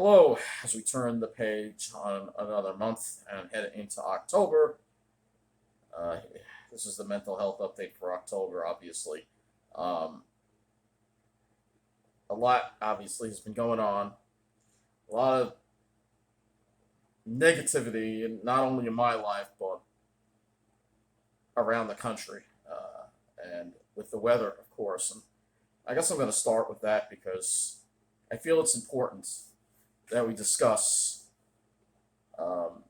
Hello, as we turn the page on another month and head into October. Uh, this is the mental health update for October, obviously. Um, a lot, obviously, has been going on. A lot of negativity, and not only in my life, but around the country. And with the weather, of course. And I guess I'm going to start with that because I feel it's important that we discuss um,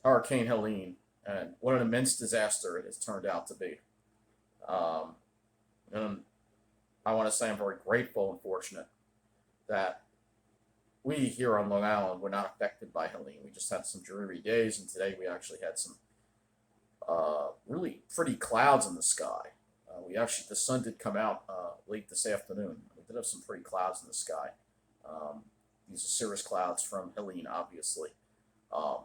Hurricane Helene and what an immense disaster it has turned out to be. Um, and I want to say I'm very grateful and fortunate that we here on Long Island were not affected by Helene. We just had some dreary days, and today we actually had some really pretty clouds in the sky. The sun did come out late this afternoon. We did have some pretty clouds in the sky. Um, these are cirrus clouds from Helene, obviously. Um,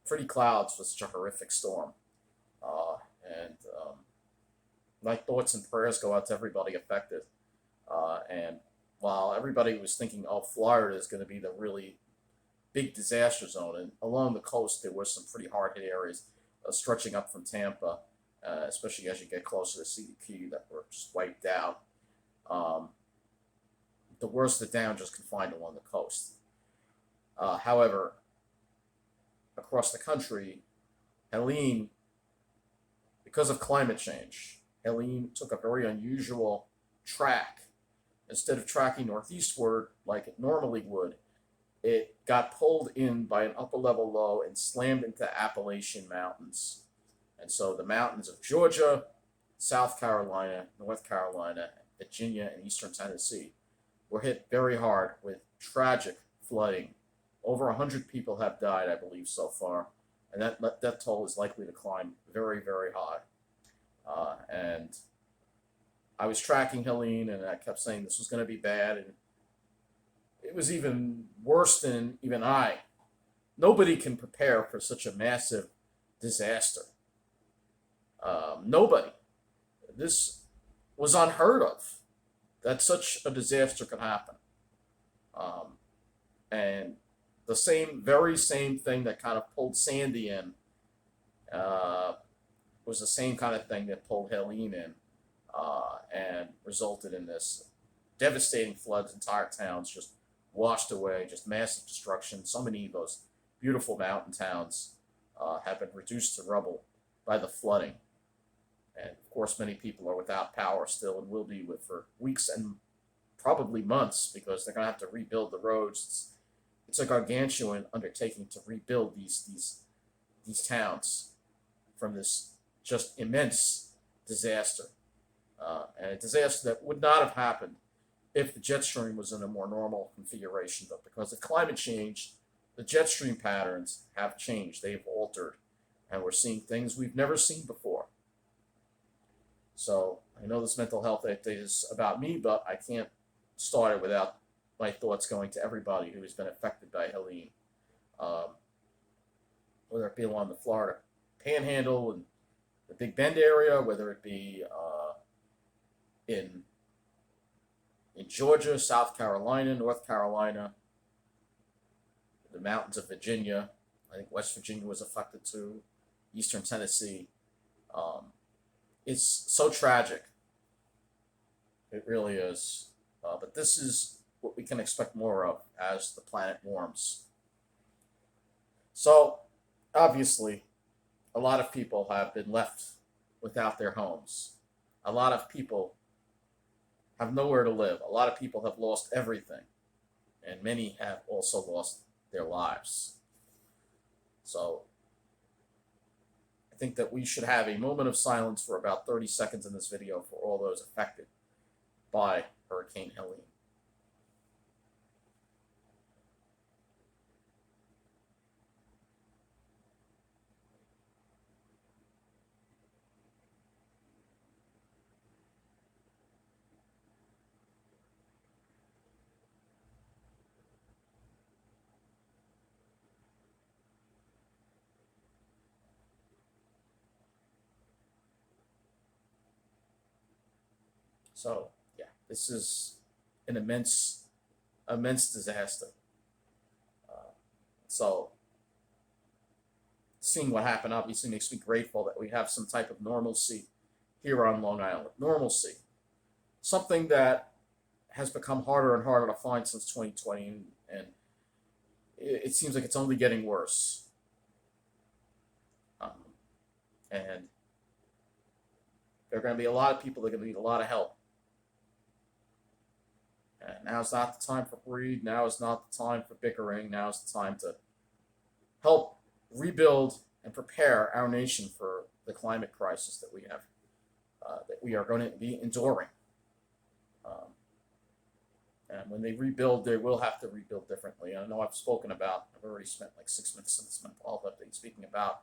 Pretty clouds for such a horrific storm. And My thoughts and prayers go out to everybody affected. And while everybody was thinking, oh, Florida is going to be the really big disaster zone, and along the coast there were some pretty hard hit areas stretching up from Tampa, especially as you get closer to Cedar Key that were just wiped out. Um, the worst of the down just confined along the coast. However, across the country, Helene, because of climate change, Helene took a very unusual track. Instead of tracking northeastward like it normally would, it got pulled in by an upper level low and slammed into Appalachian Mountains. And so the mountains of Georgia, South Carolina, North Carolina, Virginia, and eastern Tennessee were hit very hard with tragic flooding. Over 100 people have died, I believe, so far. And that toll is likely to climb very, very high. And I was tracking Helene, and I kept saying this was going to be bad. And it was even worse than even I. Nobody can prepare for such a massive disaster. Nobody. This was unheard of that such a disaster could happen. Um, and the very same thing that kind of pulled Sandy in uh, was the same kind of thing that pulled Helene in and resulted in this devastating floods. Entire towns just washed away, just massive destruction. So many of those beautiful mountain towns have been reduced to rubble by the flooding. And of course, many people are without power still and will be with for weeks and probably months because they're going to have to rebuild the roads. It's a gargantuan undertaking to rebuild these towns from this just immense disaster, and a disaster that would not have happened if the jet stream was in a more normal configuration. But because of climate change, the jet stream patterns have changed. They've altered, and we're seeing things we've never seen before. So I know this mental health update is about me, but I can't start it without my thoughts going to everybody who has been affected by Helene, um, whether it be along the Florida Panhandle and the Big Bend area, whether it be in Georgia, South Carolina, North Carolina, the mountains of Virginia. I think West Virginia was affected too, Eastern Tennessee. Um, it's so tragic. It really is. But this is what we can expect more of as the planet warms. So, obviously, a lot of people have been left without their homes. A lot of people have nowhere to live. A lot of people have lost everything. And many have also lost their lives. So, I think that we should have a moment of silence for about 30 seconds in this video for all those affected by Hurricane Helene. So, yeah, this is an immense immense disaster. So seeing what happened obviously makes me grateful that we have some type of normalcy here on Long Island. Normalcy. Something that has become harder and harder to find since 2020, and it seems like it's only getting worse. Um, and there are going to be a lot of people that are going to need a lot of help. And now's not the time for greed. Now is not the time for bickering. Now is the time to help rebuild and prepare our nation for the climate crisis that we are going to be enduring. And when they rebuild, they will have to rebuild differently. I know I've already spent like 6 minutes in this mental health update speaking about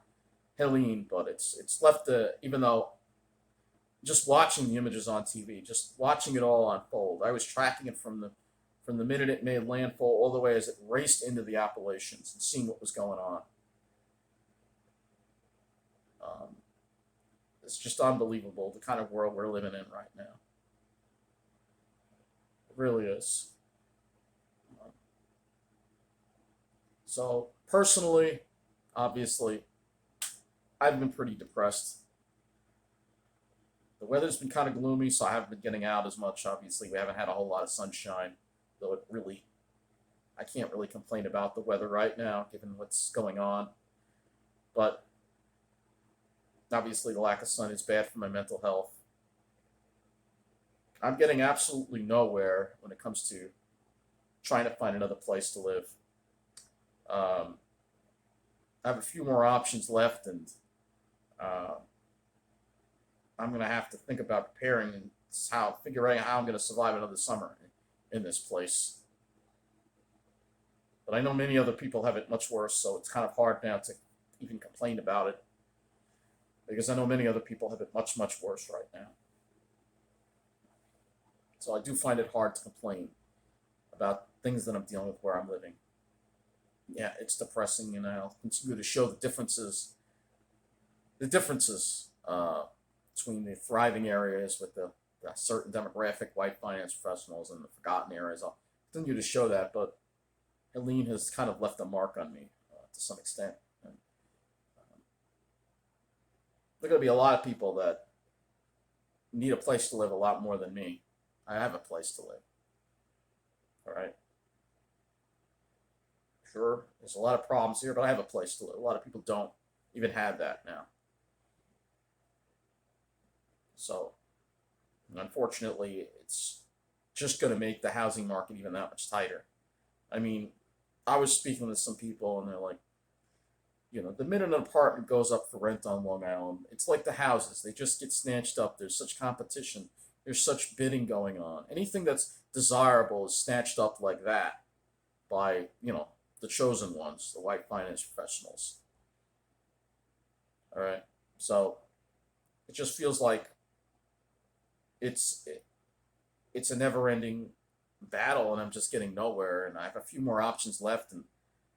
Helene, but it's left even though just watching the images on TV, just watching it all unfold, I was tracking it from the minute it made landfall all the way as it raced into the Appalachians and seeing what was going on. It's just unbelievable, the kind of world we're living in right now. It really is. So personally, obviously, I've been pretty depressed. The weather's been kind of gloomy, so I haven't been getting out as much. Obviously, we haven't had a whole lot of sunshine, though I can't really complain about the weather right now, given what's going on. But obviously, the lack of sun is bad for my mental health. I'm getting absolutely nowhere when it comes to trying to find another place to live. I have a few more options left, and I'm going to have to think about preparing and figuring out how I'm going to survive another summer in this place. But I know many other people have it much worse, so it's kind of hard now to even complain about it, because I know many other people have it much, much worse right now. So I do find it hard to complain about things that I'm dealing with where I'm living. Yeah, it's depressing, and I'll continue to show the differences between the thriving areas with the certain demographic white finance professionals and the forgotten areas. I'll continue to show that, but Helene has kind of left a mark on me to some extent. And, there are going to be a lot of people that need a place to live a lot more than me. I have a place to live. All right. Sure, there's a lot of problems here, but I have a place to live. A lot of people don't even have that now. So, unfortunately, it's just going to make the housing market even that much tighter. I mean, I was speaking with some people, and they're like, the minute an apartment goes up for rent on Long Island, it's like the houses. They just get snatched up. There's such competition. There's such bidding going on. Anything that's desirable is snatched up like that by, the chosen ones, the white finance professionals. All right. So it just feels like it's a never-ending battle, and I'm just getting nowhere. And I have a few more options left, and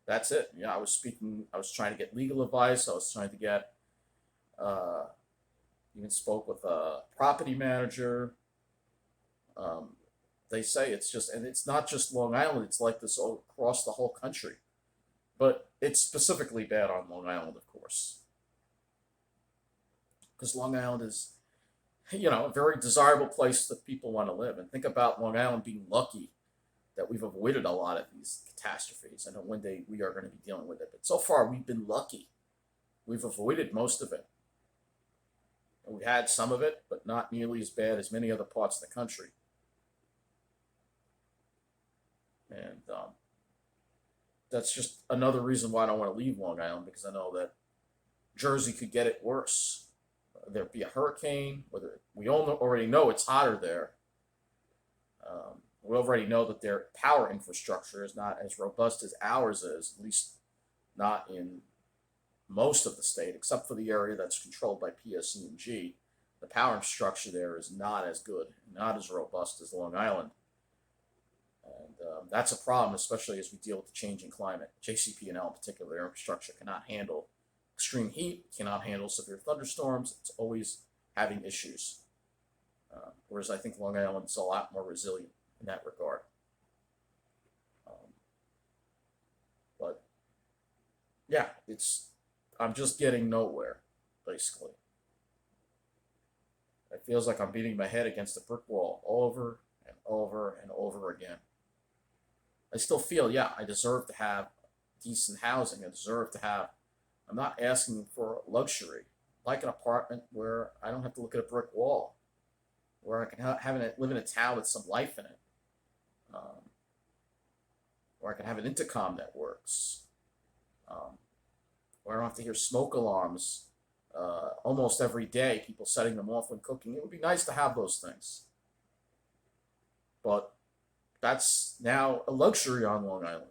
that's it. I was trying to get legal advice. I was trying to get, even spoke with a property manager. They say and it's not just Long Island, it's like this all across the whole country. But it's specifically bad on Long Island, of course. Because Long Island is, a very desirable place that people want to live. And think about Long Island being lucky that we've avoided a lot of these catastrophes. I know one day we are going to be dealing with it, but so far we've been lucky. We've avoided most of it. And we had some of it, but not nearly as bad as many other parts of the country. And that's just another reason why I don't want to leave Long Island, because I know that Jersey could get it worse. There'd be a hurricane. We already know it's hotter there. We already know that their power infrastructure is not as robust as ours is, at least not in most of the state, except for the area that's controlled by PSE&G. The power infrastructure there is not as good, not as robust as Long Island. And that's a problem, especially as we deal with the changing climate. JCP&L in particular, their infrastructure cannot handle extreme heat, cannot handle severe thunderstorms. It's always having issues. Whereas I think Long Island is a lot more resilient in that regard. yeah, I'm just getting nowhere, basically. It feels like I'm beating my head against a brick wall over and over and over again. I still feel, yeah, I deserve to have decent housing. I deserve to have, I'm not asking for luxury, like an apartment where I don't have to look at a brick wall, where I can live in a town with some life in it, um, where I can have an intercom that works, um, where I don't have to hear smoke alarms almost every day, people setting them off when cooking. It would be nice to have those things. But that's now a luxury on Long Island,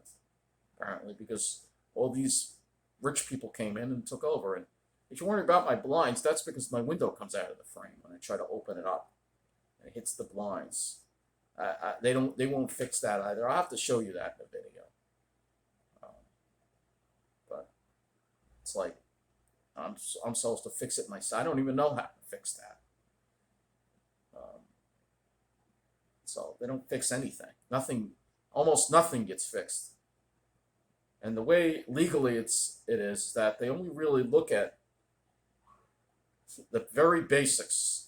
apparently, because all these rich people came in and took over. And if you're worried about my blinds, that's because my window comes out of the frame when I try to open it up and it hits the blinds. They won't fix that either. I'll have to show you that in the video. Um, but it's like I'm supposed to fix it myself. I don't even know how to fix that. Um, so they don't fix anything. Nothing, almost nothing gets fixed. And the way legally it is that they only really look at the very basics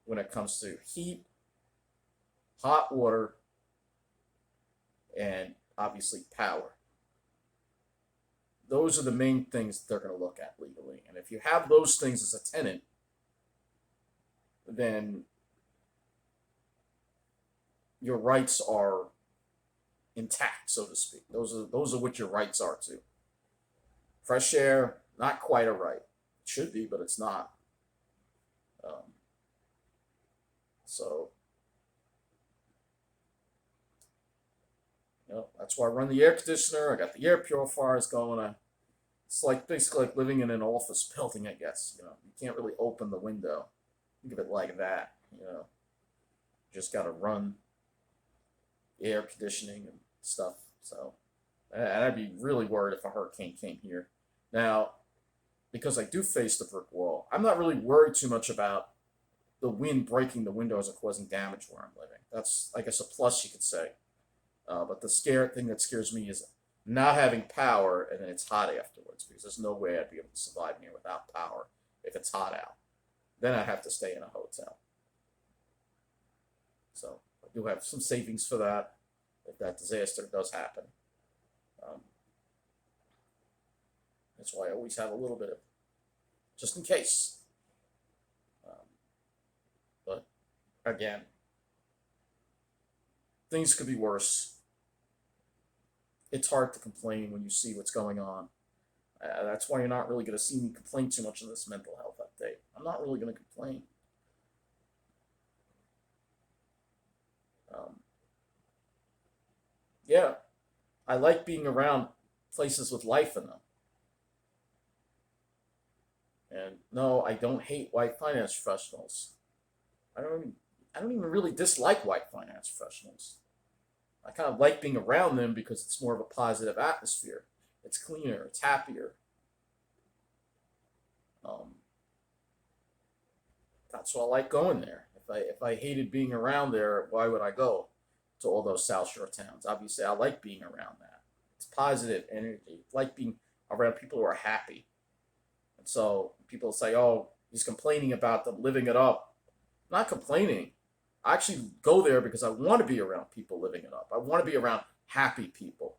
when it comes to heat, hot water, and obviously power. Those are the main things they're going to look at legally. And if you have those things as a tenant, then your rights are intact, so to speak. Those are what your rights are too. Fresh air, not quite a right. It should be, but it's not. Um, so, that's why I run the air conditioner. I got the air purifiers going. It's like basically like living in an office building, I guess. You can't really open the window. Think of it like that. Just got to run air conditioning and stuff. So, and I'd be really worried if a hurricane came here. Now, because I do face the brick wall, I'm not really worried too much about the wind breaking the windows and causing damage where I'm living. That's, I guess, a plus you could say. But the thing that scares me is not having power and then it's hot afterwards, because there's no way I'd be able to survive here without power if it's hot out. Then I'd have to stay in a hotel. So I do have some savings for that if that disaster does happen. Um, that's why I always have a little bit of, just in case. But again, things could be worse. It's hard to complain when you see what's going on. That's why you're not really going to see me complain too much in this mental health update. I'm not really going to complain. Yeah, I like being around places with life in them. And no, I don't hate white finance professionals. I don't even, I don't even really dislike white finance professionals. I kind of like being around them because it's more of a positive atmosphere. It's cleaner, it's happier. Um, that's why I like going there. If I hated being around there, why would I go to all those South Shore towns? Obviously, I like being around that. It's positive energy. I like being around people who are happy. And so people say, "Oh, he's complaining about them living it up." I'm not complaining. I actually go there because I want to be around people living it up. I want to be around happy people.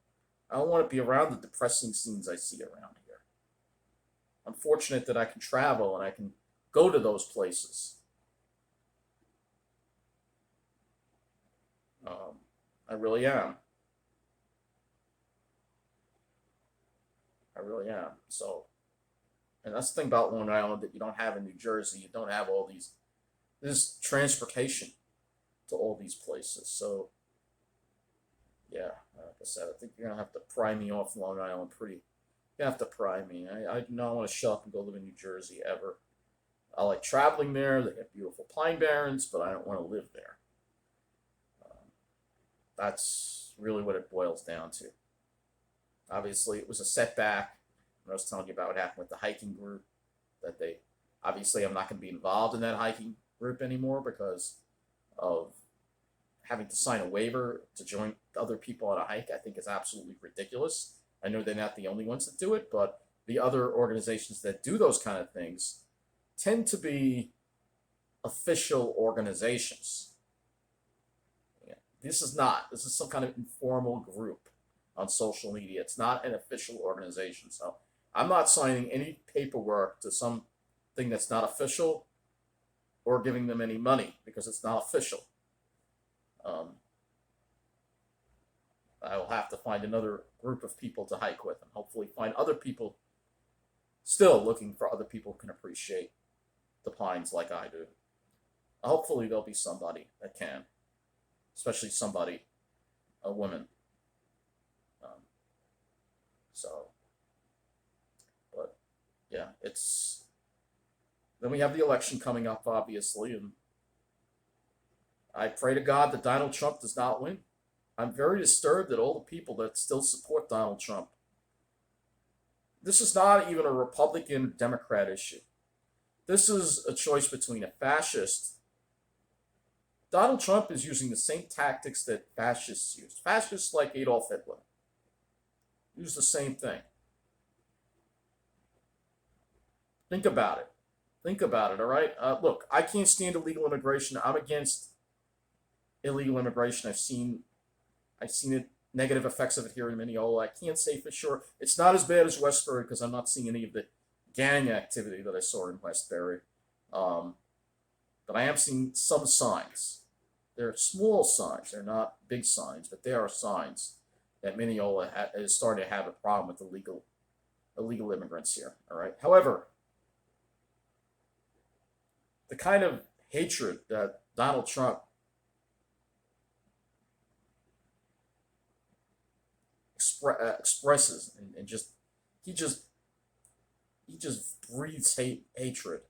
I don't want to be around the depressing scenes I see around here. I'm fortunate that I can travel and I can go to those places. I really am. I really am. So, and that's the thing about Long Island that you don't have in New Jersey. You don't have all these, there's transportation to all these places. So, yeah, like I said, I think you're gonna have to pry me off Long Island pretty. You have to pry me. I do not want to show up and go live in New Jersey ever. I like traveling there. They have beautiful pine barrens, but I don't want to live there. Um, that's really what it boils down to. Obviously, it was a setback. When I was telling you about what happened with the hiking group, that they, obviously, I'm not going to be involved in that hiking group anymore because of having to sign a waiver to join other people on a hike. I think is absolutely ridiculous. I know they're not the only ones that do it, but the other organizations that do those kind of things tend to be official organizations. Yeah. This is not. This is some kind of informal group on social media. It's not an official organization. So I'm not signing any paperwork to something that's not official or giving them any money because it's not official. Um, I will have to find another group of people to hike with and hopefully find other people still looking for other people who can appreciate the pines like I do. Hopefully there'll be somebody that can, especially somebody, a woman. Um, so, but yeah, it's, then we have the election coming up, obviously, and I pray to God that Donald Trump does not win. I'm very disturbed at all the people that still support Donald Trump. This is not even a Republican Democrat issue. This is a choice between a fascist. Donald Trump is using the same tactics that fascists used. Fascists like Adolf Hitler use the same thing. Think about it. Think about it, all right? Look, I can't stand illegal immigration. I'm against illegal immigration. I've seen it, negative effects of it here in Mineola. I can't say for sure. It's not as bad as Westbury because I'm not seeing any of the gang activity that I saw in Westbury. But I am seeing some signs. They're small signs. They're not big signs, but there are signs that Mineola is starting to have a problem with illegal immigrants here. All right. However, the kind of hatred that Donald Trump expresses and just he just breathes hatred.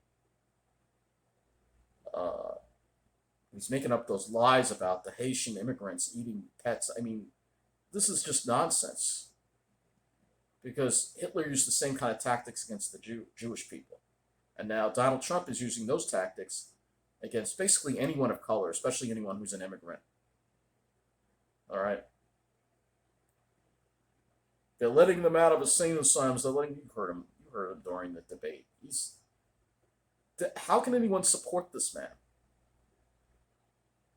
He's making up those lies about the Haitian immigrants eating pets. I mean, this is just nonsense. Because Hitler used the same kind of tactics against the Jewish people. And now Donald Trump is using those tactics against basically anyone of color, especially anyone who's an immigrant. All right? They're letting them out of insane asylums. They're letting you heard him during the debate. How can anyone support this man?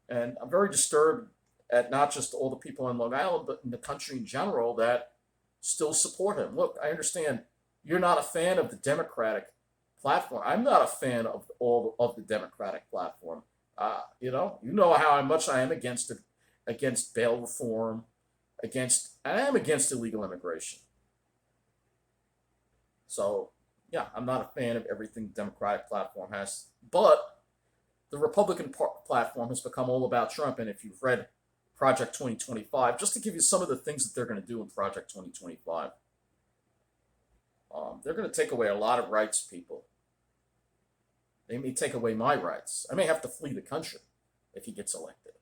And I'm very disturbed at not just all the people in Long Island, but in the country in general that still support him. Look, I understand you're not a fan of the Democratic platform. I'm not a fan of all of the Democratic platform. You know how much I am against it, against bail reform, I am against illegal immigration. So, yeah, I'm not a fan of everything the Democratic platform has. But the Republican platform has become all about Trump. And if you've read Project 2025, just to give you some of the things that they're going to do in Project 2025, they're going to take away a lot of rights, people. They may take away my rights. I may have to flee the country if he gets elected.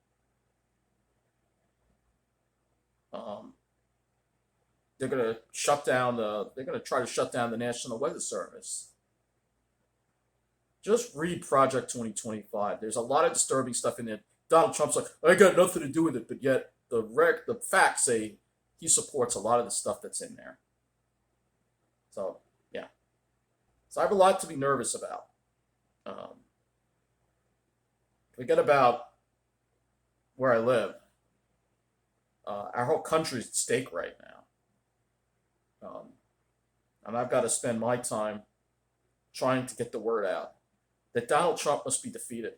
They're going to they're going to try to shut down the National Weather Service. Just read Project 2025. There's a lot of disturbing stuff in there. Donald Trump's like, I got nothing to do with it, but yet the facts say he supports a lot of the stuff that's in there. So, yeah. So I have a lot to be nervous about. Forget about where I live. Our whole country is at stake right now. And I've got to spend my time trying to get the word out that Donald Trump must be defeated.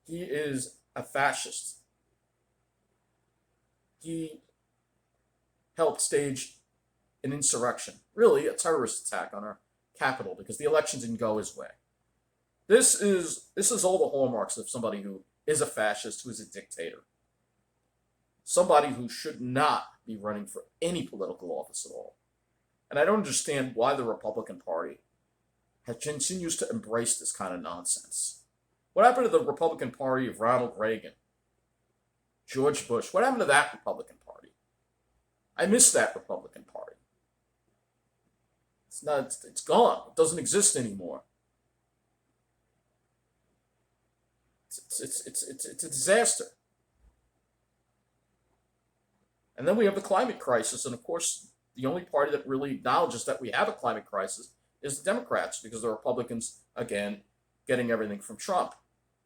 He is a fascist. He helped stage an insurrection, really a terrorist attack on our capital because the election didn't go his way. This is all the hallmarks of somebody who is a fascist, who is a dictator. Somebody who should not be running for any political office at all. And I don't understand why the Republican Party continues to embrace this kind of nonsense. What happened to the Republican Party of Ronald Reagan, George Bush? What happened to that Republican Party? I miss that Republican Party. It's gone. It doesn't exist anymore. It's a disaster. And then we have the climate crisis. And of course, the only party that really acknowledges that we have a climate crisis is the Democrats, because the Republicans, again, getting everything from Trump.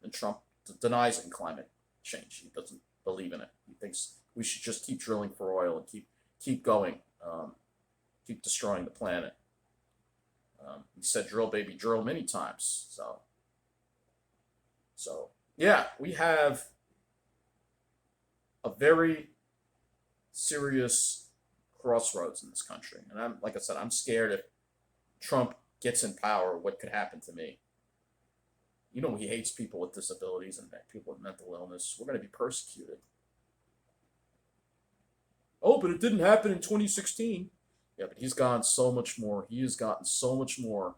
And Trump denies in climate change. He doesn't believe in it. He thinks we should just keep drilling for oil and keep going, keep destroying the planet. He said drill, baby, drill many times. So yeah, we have a very serious crossroads in this country. And like I said, I'm scared if Trump gets in power, what could happen to me. You know, he hates people with disabilities and people with mental illness. We're going to be persecuted. Oh, but it didn't happen in 2016. Yeah, but he's gone so much more. He has gotten so much more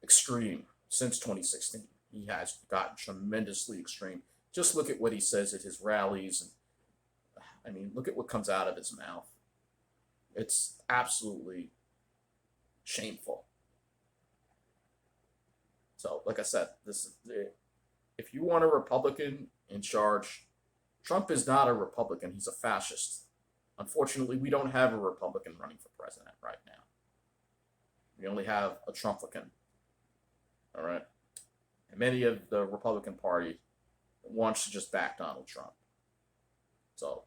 extreme since 2016. He has gotten tremendously extreme. Just look at what he says at his rallies. And I mean, look at what comes out of his mouth. It's absolutely shameful. So, like I said, if you want a Republican in charge, Trump is not a Republican. He's a fascist. Unfortunately, we don't have a Republican running for president right now. We only have a Trumplican. All right? And many of the Republican Party wants to just back Donald Trump. So,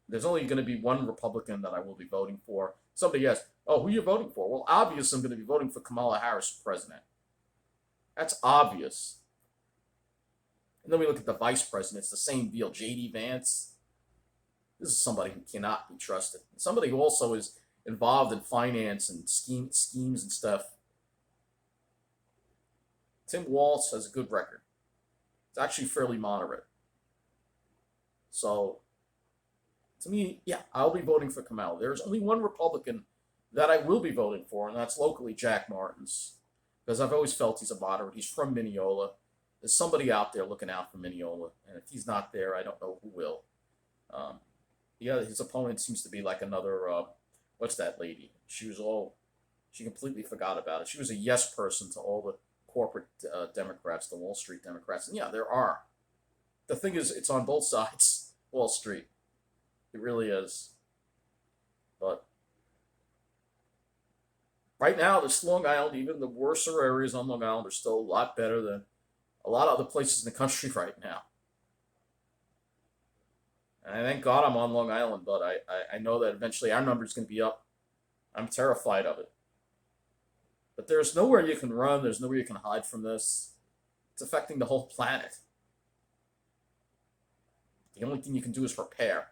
there's only going to be one Republican that I will be voting for. Somebody asks, oh, who are you voting for? Well, obviously, I'm going to be voting for Kamala Harris for president. That's obvious. And then we look at the vice president. It's the same deal. J.D. Vance. This is somebody who cannot be trusted. Somebody who also is involved in finance and schemes and stuff. Tim Walz has a good record. It's actually fairly moderate. So, to me, yeah, I'll be voting for Kamala. There's only one Republican that I will be voting for, and that's locally Jack Martins. Because I've always felt he's a moderate. He's from Mineola. There's somebody out there looking out for Mineola. And if he's not there, I don't know who will. Yeah, his opponent seems to be like another, what's that lady? She completely forgot about it. She was a yes person to all the corporate Democrats, the Wall Street Democrats. And yeah, there are. The thing is, it's on both sides, Wall Street. It really is. But right now, this Long Island, even the worser areas on Long Island, are still a lot better than a lot of other places in the country right now. And I thank God I'm on Long Island, but I know that eventually our number is going to be up. I'm terrified of it. But there's nowhere you can run. There's nowhere you can hide from this. It's affecting the whole planet. The only thing you can do is prepare.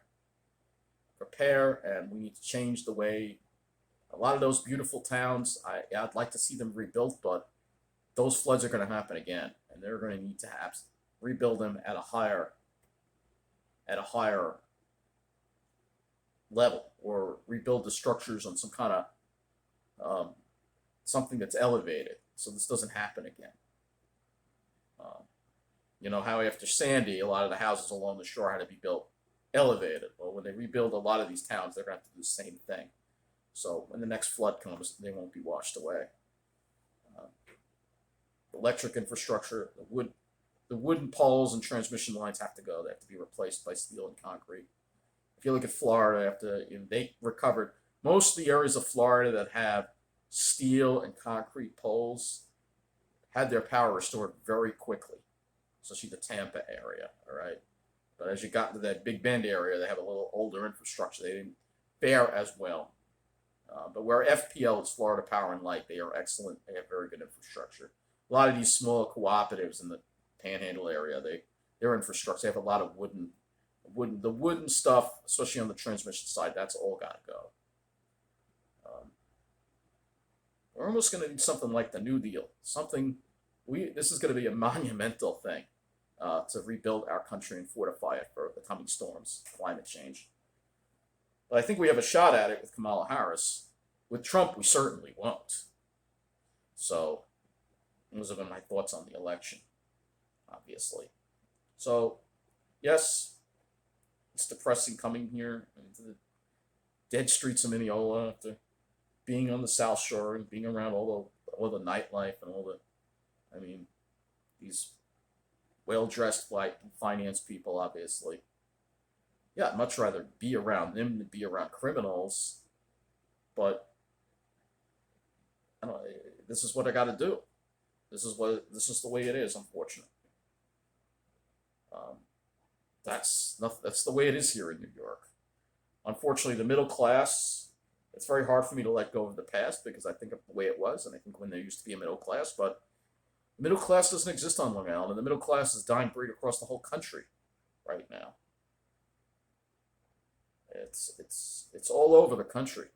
Prepare, and we need to change the way a lot of those beautiful towns, I'd like to see them rebuilt, but those floods are going to happen again, and they're going to need to rebuild them at a higher level, or rebuild the structures on some kind of something that's elevated, so this doesn't happen again. You know how after Sandy, a lot of the houses along the shore had to be built elevated. Well, when they rebuild a lot of these towns, they're going to have to do the same thing. So when the next flood comes, they won't be washed away. Electric infrastructure, the wooden poles and transmission lines have to go. They have to be replaced by steel and concrete. If you look at Florida, they recovered most of the areas of Florida that have steel and concrete poles had their power restored very quickly, especially the Tampa area. All right, but as you got into that Big Bend area, they have a little older infrastructure. They didn't fare as well. But where FPL is Florida Power and Light, they are excellent. They have very good infrastructure. A lot of these small cooperatives in the Panhandle area, their infrastructure, they have a lot of the wooden stuff, especially on the transmission side. That's all got to go. We're almost going to need something like the New Deal. This is going to be a monumental thing to rebuild our country and fortify it for the coming storms, climate change. But I think we have a shot at it with Kamala Harris. With Trump, we certainly won't. So, those have been my thoughts on the election, obviously. So, yes, it's depressing coming here into the dead streets of Mineola after being on the South Shore and being around all the nightlife and these well-dressed white finance people, obviously. Yeah, I'd much rather be around them than be around criminals. But I don't. This is what I got to do. This is the way it is. Unfortunately, um, that's the way it is here in New York. Unfortunately, the middle class. It's very hard for me to let go of the past because I think of the way it was, and I think when there used to be a middle class, but the middle class doesn't exist on Long Island, and the middle class is dying breed across the whole country right now. It's all over the country,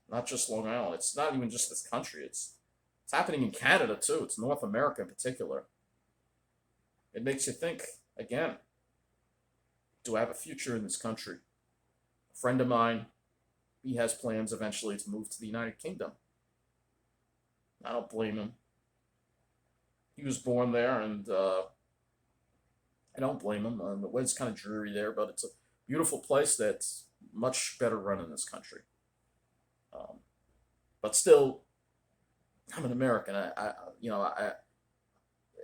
not just Long Island. It's not even just this country. It's happening in Canada too. It's North America in particular. It makes you think again. Do I have a future in this country? A friend of mine, he has plans eventually to move to the United Kingdom. I don't blame him. He was born there, and I don't blame him. The weather's kind of dreary there, but it's a beautiful place that's much better run in this country. Um, but still, I'm an American.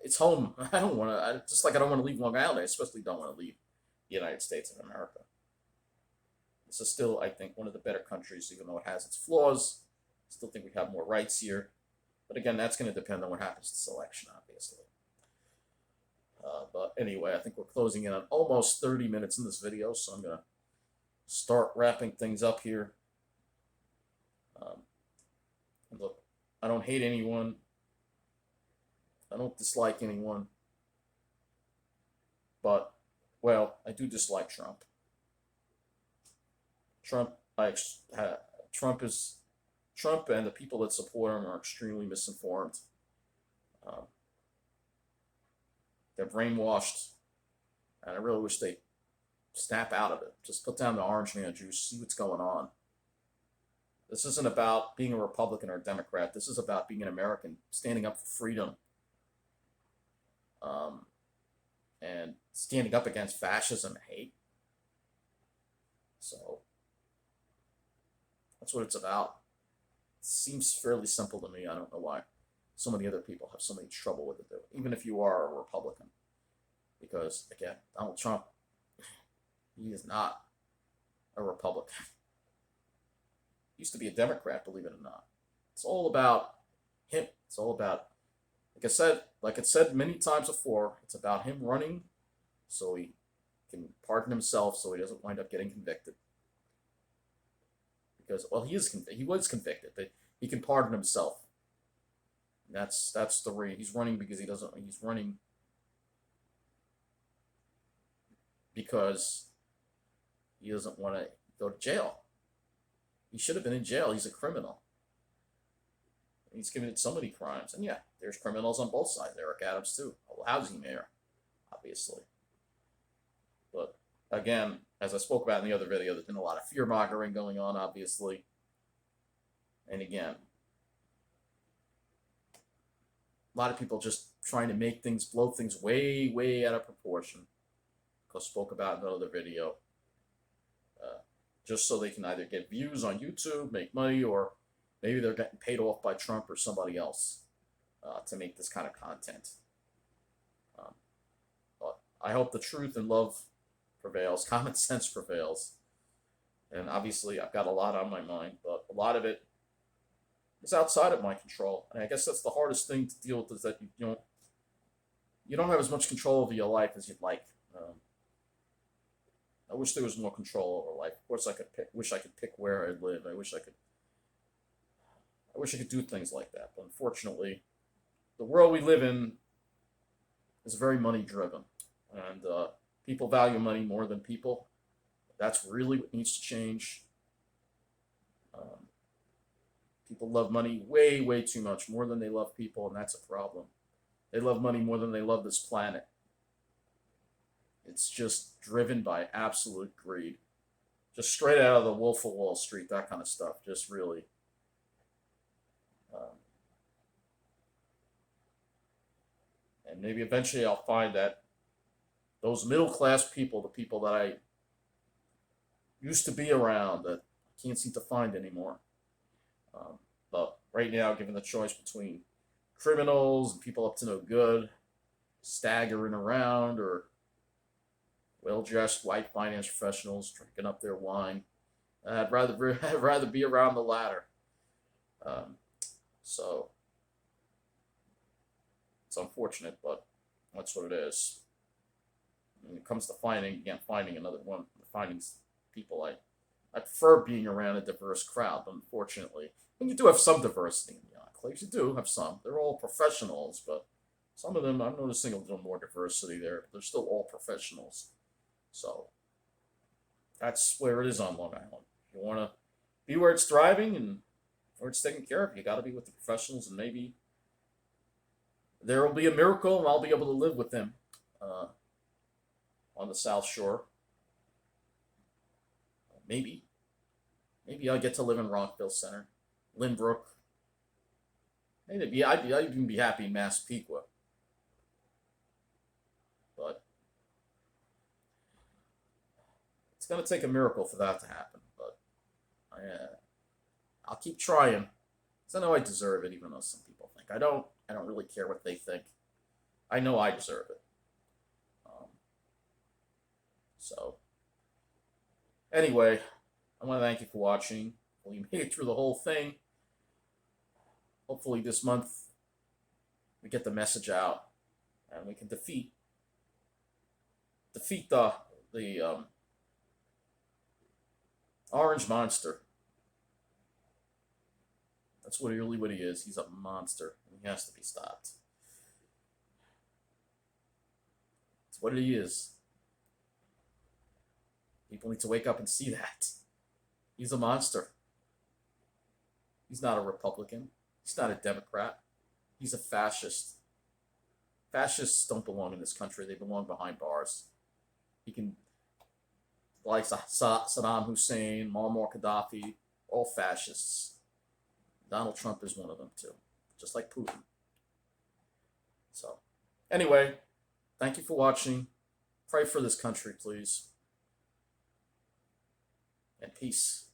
It's home. I don't want to. Just like I don't want to leave Long Island. I especially don't want to leave the United States of America. This is still, I think, one of the better countries, even though it has its flaws. I still think we have more rights here. But again, that's going to depend on what happens to this election, obviously. But anyway, I think we're closing in on almost 30 minutes in this video, so I'm going to start wrapping things up here. And look, I don't hate anyone. I don't dislike anyone. But, well, I do dislike Trump. Trump, Trump and the people that support him are extremely misinformed. Um, they're brainwashed, and I really wish they snap out of it. Just put down the orange man juice, see what's going on. This isn't about being a Republican or a Democrat. This is about being an American, standing up for freedom, um, and standing up against fascism and hate. So that's what it's about. It seems fairly simple to me. I don't know why so many other people have so much trouble with it, though, even if you are a Republican. Because, again, Donald Trump, he is not a Republican. He used to be a Democrat, believe it or not. It's all about him. It's all about, like it said many times before, it's about him running so he can pardon himself so he doesn't wind up getting convicted. Because, well, he was convicted, but he can pardon himself. And that's the way he's running, because he's running because he doesn't want to go to jail. He should have been in jail. He's a criminal. He's committed so many crimes. And yeah, there's criminals on both sides. Eric Adams too, a housing mayor, obviously. But again, as I spoke about in the other video, there's been a lot of fear-mongering going on, obviously. And again, a lot of people just trying to make things, blow things way, way out of proportion. Because I spoke about in another video. Just so they can either get views on YouTube, make money, or maybe they're getting paid off by Trump or somebody else to make this kind of content. But I hope the truth and love prevails, common sense prevails. And obviously, I've got a lot on my mind, but a lot of it is outside of my control. And I guess that's the hardest thing to deal with, is that you don't have as much control over your life as you'd like. I wish there was more control over life. Of course, wish I could pick where I live. I wish I could do things like that. But unfortunately, the world we live in is very money driven, and people value money more than people. That's really what needs to change. People love money way, way too much, more than they love people, and that's a problem. They love money more than they love this planet. It's just driven by absolute greed. Just straight out of the Wolf of Wall Street, that kind of stuff. Just really. And maybe eventually I'll find that those middle class people, the people that I used to be around, that I can't seem to find anymore. But right now, given the choice between criminals and people up to no good, staggering around, or well-dressed white finance professionals drinking up their wine. I'd rather I'd rather be around the latter. Um, so it's unfortunate, but that's what it is. When it comes to finding another one, finding people, I prefer being around a diverse crowd. Unfortunately, and you do have some diversity in the enclaves. You do have some. They're all professionals, but some of them I'm noticing a little more diversity there. But they're still all professionals. So that's where it is on Long Island. You want to be where it's thriving and where it's taken care of. You got to be with the professionals, and maybe there will be a miracle, and I'll be able to live with them uh, on the South Shore. Maybe, maybe I'll get to live in Rockville Center, Lynbrook. Maybe I'd even be happy in Massapequa, but it's gonna take a miracle for that to happen. But I'll keep trying, because I know I deserve it, even though some people think I don't. I don't really care what they think. I know I deserve it. Um, so anyway, I want to thank you for watching. Well, you made it through the whole thing. Hopefully this month we get the message out and we can defeat the orange monster. That's really what he is. He's a monster, and he has to be stopped. That's what he is. People need to wake up and see that. He's a monster. He's not a Republican. He's not a Democrat. He's a fascist. Fascists don't belong in this country. They belong behind bars. He can, like Saddam Hussein, Muammar Gaddafi, all fascists. Donald Trump is one of them too, just like Putin. So, anyway, thank you for watching. Pray for this country, please. And peace.